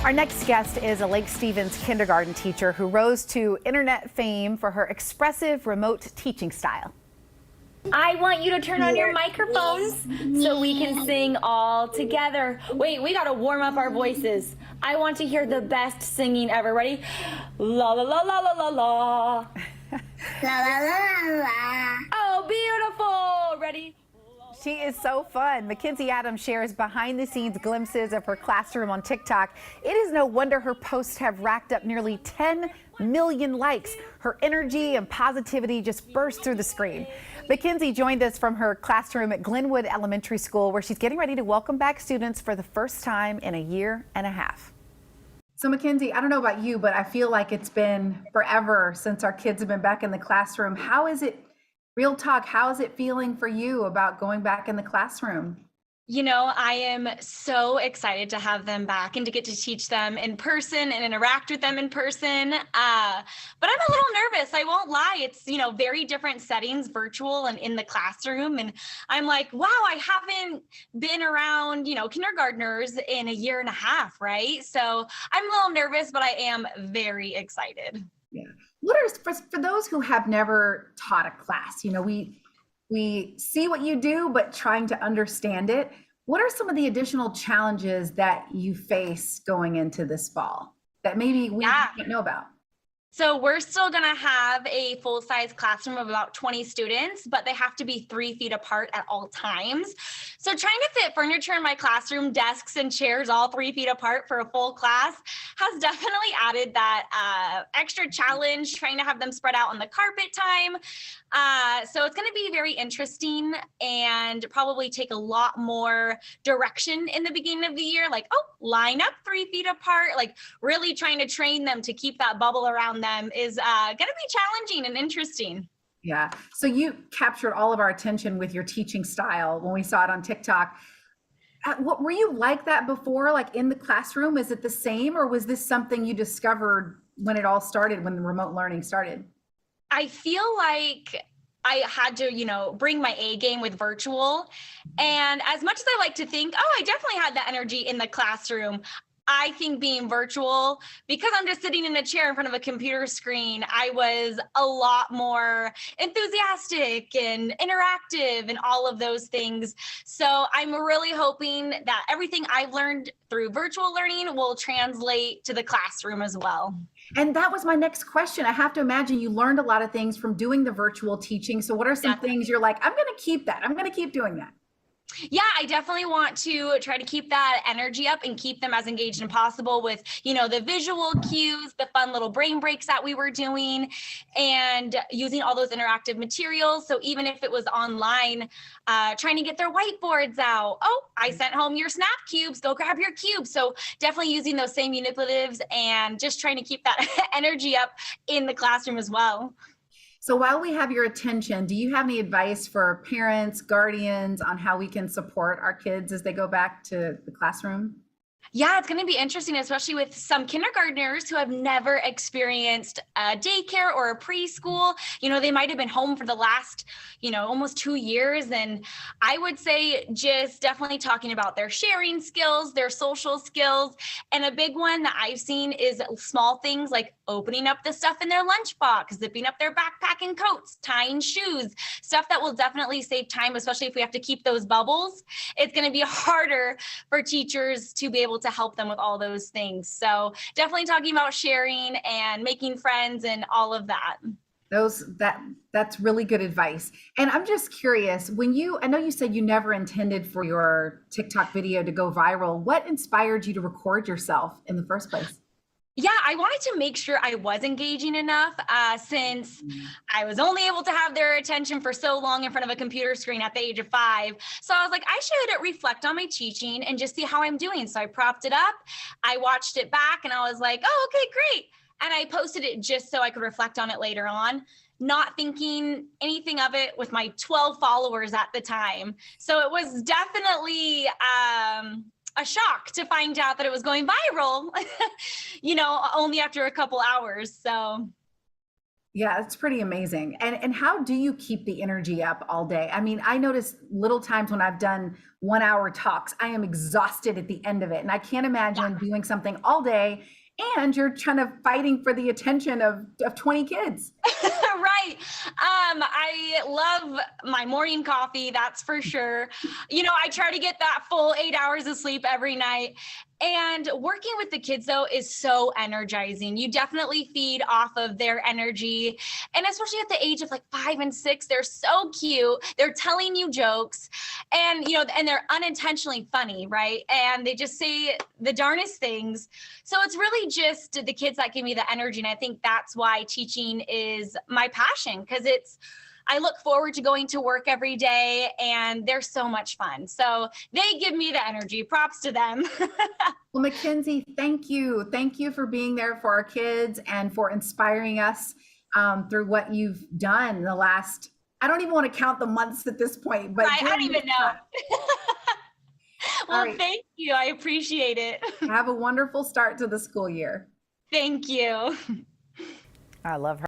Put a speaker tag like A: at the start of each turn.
A: Our next guest is a Lake Stevens kindergarten teacher who rose to internet fame for her expressive remote teaching style.
B: I want you to turn on your microphones so we can sing all together. Wait, we gotta warm up our voices. I want to hear the best singing ever. Ready? La la la la la la la.
C: La la la la.
B: Oh, beautiful. Ready?
A: She is so fun. Mackenzie Adams shares behind-the-scenes glimpses of her classroom on TikTok. It is no wonder her posts have racked up nearly 10 million likes. Her energy and positivity just burst through the screen. Mackenzie joined us from her classroom at Glennwood Elementary School, where she's getting ready to welcome back students for the first time in a year and a half. So Mackenzie, I don't know about you, but I feel like it's been forever since our kids have been back in the classroom. How is it? Real talk, how is it feeling for you about going back in the classroom?
B: You know, I am so excited to have them back and to get to teach them in person and interact with them in person. But I'm a little nervous, I won't lie. It's, you know, very different settings, virtual and in the classroom. And I'm like, wow, I haven't been around, you know, kindergartners in a year and a half, right? So I'm a little nervous, but I am very excited.
A: Yeah. What are, for those who have never taught a class, you know, we see what you do, but trying to understand it. What are some of the additional challenges that you face going into this fall that maybe we don't know about?
B: So we're still going to have a full-size classroom of about 20 students, but they have to be 3 feet apart at all times. So trying to fit furniture in my classroom, desks and chairs all 3 feet apart for a full class has definitely added that extra challenge, trying to have them spread out on the carpet time. So it's going to be very interesting and probably take a lot more direction in the beginning of the year, like, oh, line up 3 feet apart, like really trying to train them to keep that bubble around them is going to be challenging and interesting.
A: Yeah. So you captured all of our attention with your teaching style when we saw it on TikTok. What were you like that before, like in the classroom? Is it the same, or was this something you discovered when it all started, when the remote learning started?
B: I feel like I had to, you know, bring my A game with virtual. And as much as I like to think, oh, I definitely had that energy in the classroom, I think being virtual, because I'm just sitting in a chair in front of a computer screen, I was a lot more enthusiastic and interactive and all of those things. So I'm really hoping that everything I've learned through virtual learning will translate to the classroom as well.
A: And that was my next question. I have to imagine you learned a lot of things from doing the virtual teaching. So what are some things you're like, I'm going to keep that. I'm going to keep doing that.
B: Yeah, I definitely want to try to keep that energy up and keep them as engaged as possible with, you know, the visual cues, the fun little brain breaks that we were doing, and using all those interactive materials. So even if it was online, trying to get their whiteboards out. Oh, I sent home your snap cubes, go grab your cubes. So definitely using those same manipulatives and just trying to keep that energy up in the classroom as well.
A: So while we have your attention, do you have any advice for parents, guardians on how we can support our kids as they go back to the classroom?
B: Yeah, it's going to be interesting, especially with some kindergartners who have never experienced a daycare or a preschool. You know, they might have been home for the last, you know, almost 2 years. And I would say just definitely talking about their sharing skills, their social skills. And a big one that I've seen is small things like opening up the stuff in their lunchbox, zipping up their backpack and coats, tying shoes, stuff that will definitely save time, especially if we have to keep those bubbles. It's going to be harder for teachers to be able to help them with all those things. So definitely talking about sharing and making friends and all of that.
A: That's really good advice. And I'm just curious, I know you said you never intended for your TikTok video to go viral. What inspired you to record yourself in the first place?
B: Yeah, I wanted to make sure I was engaging enough since I was only able to have their attention for so long in front of a computer screen at the age of 5. So I was like, I should reflect on my teaching and just see how I'm doing. So I propped it up, I watched it back, and I was like, oh, okay, great. And I posted it just so I could reflect on it later on, not thinking anything of it with my 12 followers at the time. So it was definitely a shock to find out that it was going viral, you know, only after a couple hours. So
A: Yeah, it's pretty amazing. And how do you keep the energy up all day? I mean, I notice little times when I've done 1 hour talks, I am exhausted at the end of it. And I can't imagine doing something all day and you're kind of fighting for the attention of 20 kids.
B: Right. I love my morning coffee, that's for sure. I try to get that full 8 hours of sleep every night. And working with the kids, though, is so energizing. You definitely feed off of their energy. And especially at the age of like 5 and 6, they're so cute. They're telling you jokes and they're unintentionally funny, right? And they just say the darnest things. So it's really just the kids that give me the energy. And I think that's why teaching is my passion, because I look forward to going to work every day and they're so much fun. So they give me the energy. Props to them.
A: Well, Mackenzie, thank you. Thank you for being there for our kids and for inspiring us through what you've done the last, I don't even want to count the months at this point, but
B: I don't even know. Well,
A: right.
B: Thank you. I appreciate it.
A: Have a wonderful start to the school year.
B: Thank you.
A: I love her.